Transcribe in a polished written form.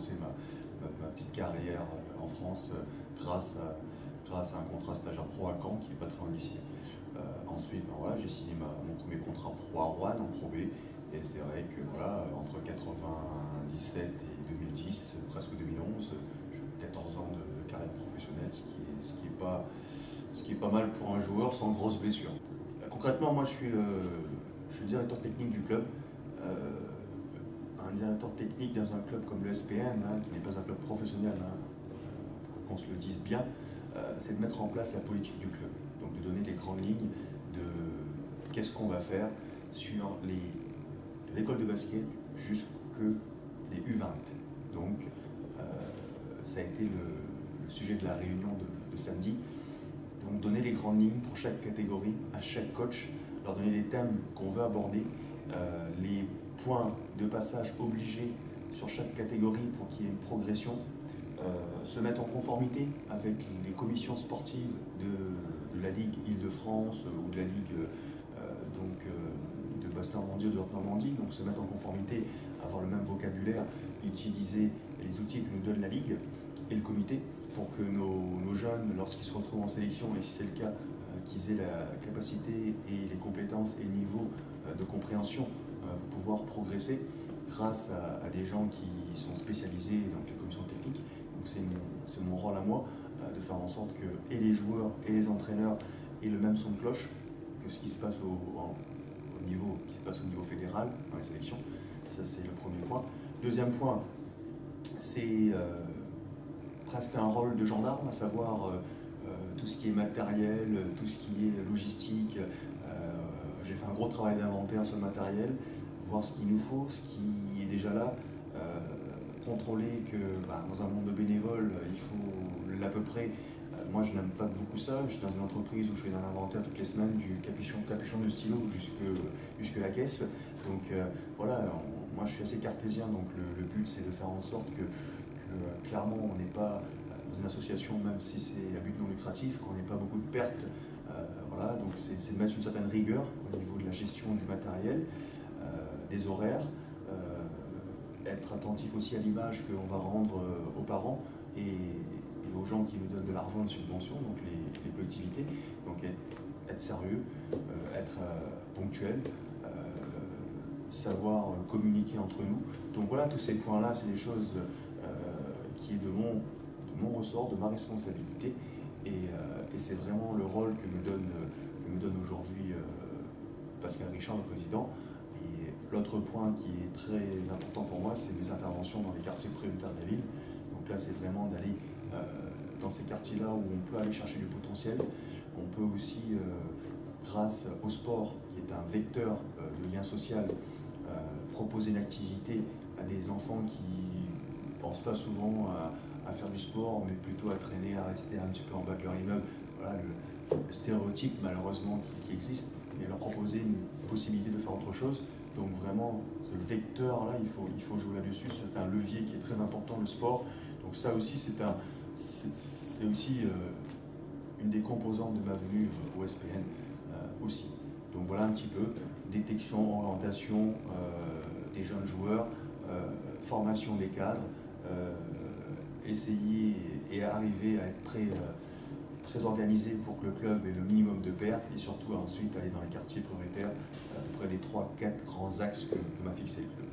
commencé ma petite carrière en France grâce à un contrat stagiaire pro à Caen qui n'est pas très loin d'ici. Ensuite, ben voilà, j'ai signé mon premier contrat pro à Rouen en Pro B. Et c'est vrai que voilà, entre 97 et 2010, presque 2011, j'ai 14 ans de carrière professionnelle, ce qui est pas mal pour un joueur sans grosse blessure. Concrètement, moi je suis le directeur technique du club. Un directeur technique dans un club comme le SPN, qui n'est pas un club professionnel, qu'on se le dise bien, c'est de mettre en place la politique du club. Donc de donner les grandes lignes de qu'est-ce qu'on va faire sur l'école de basket jusque les U20. Donc ça a été le sujet de la réunion de samedi. Donc donner les grandes lignes pour chaque catégorie, à chaque coach, leur donner les thèmes qu'on veut aborder, les points de passage obligés sur chaque catégorie pour qu'il y ait une progression, se mettre en conformité avec les commissions sportives de la Ligue Île-de-France ou de la Ligue de Basse-Normandie ou de Haute-Normandie, donc se mettre en conformité, avoir le même vocabulaire, utiliser les outils que nous donne la Ligue et le comité pour que nos jeunes, lorsqu'ils se retrouvent en sélection, et si c'est le cas, qu'ils aient la capacité et les compétences et le niveau de compréhension pour pouvoir progresser grâce à des gens qui sont spécialisés dans les commissions techniques. Donc c'est mon rôle à moi de faire en sorte que et les joueurs et les entraîneurs aient le même son de cloche que ce qui se passe au niveau fédéral dans les sélections. Ça c'est le premier point. Deuxième point, c'est presque un rôle de gendarme, à savoir tout ce qui est matériel, tout ce qui est logistique. J'ai fait un gros travail d'inventaire sur le matériel, voir ce qu'il nous faut, ce qui est déjà là, contrôler que dans un monde de bénévoles, il faut l'à peu près. Moi, je n'aime pas beaucoup ça. Je suis dans une entreprise où je fais un inventaire toutes les semaines du capuchon de stylo jusque la caisse. Donc voilà, moi je suis assez cartésien, donc le but c'est de faire en sorte que clairement on n'est pas dans une association, même si c'est à but non lucratif, qu'on n'ait pas beaucoup de pertes. Voilà, donc c'est de mettre une certaine rigueur au niveau de la gestion du matériel, des horaires, être attentif aussi à l'image qu'on va rendre aux parents et aux gens qui nous donnent de l'argent de subvention, donc les collectivités. Donc être sérieux, être ponctuel, savoir communiquer entre nous. Donc voilà, tous ces points-là, c'est des choses qui est de mon ressort, de ma responsabilité. Et c'est vraiment le rôle que me donne aujourd'hui Pascal Richard, le président. Et l'autre point qui est très important pour moi, c'est mes interventions dans les quartiers prioritaires de la ville. Donc là, c'est vraiment d'aller dans ces quartiers-là où on peut aller chercher du potentiel. On peut aussi, grâce au sport, qui est un vecteur de lien social, proposer une activité à des enfants qui ne pensent pas souvent à faire du sport, mais plutôt à traîner, à rester un petit peu en bas de leur immeuble. Voilà le stéréotype malheureusement qui existe, mais leur proposer une possibilité de faire autre chose. Donc vraiment, ce vecteur-là, il faut jouer là-dessus. C'est un levier qui est très important, le sport. Donc ça aussi, c'est aussi une des composantes de ma venue au SPN aussi. Donc voilà un petit peu, détection, orientation des jeunes joueurs, formation des cadres, essayer et arriver à être très organisé pour que le club ait le minimum de pertes et surtout ensuite aller dans les quartiers prioritaires, à peu près les 3-4 grands axes que m'a fixé le club.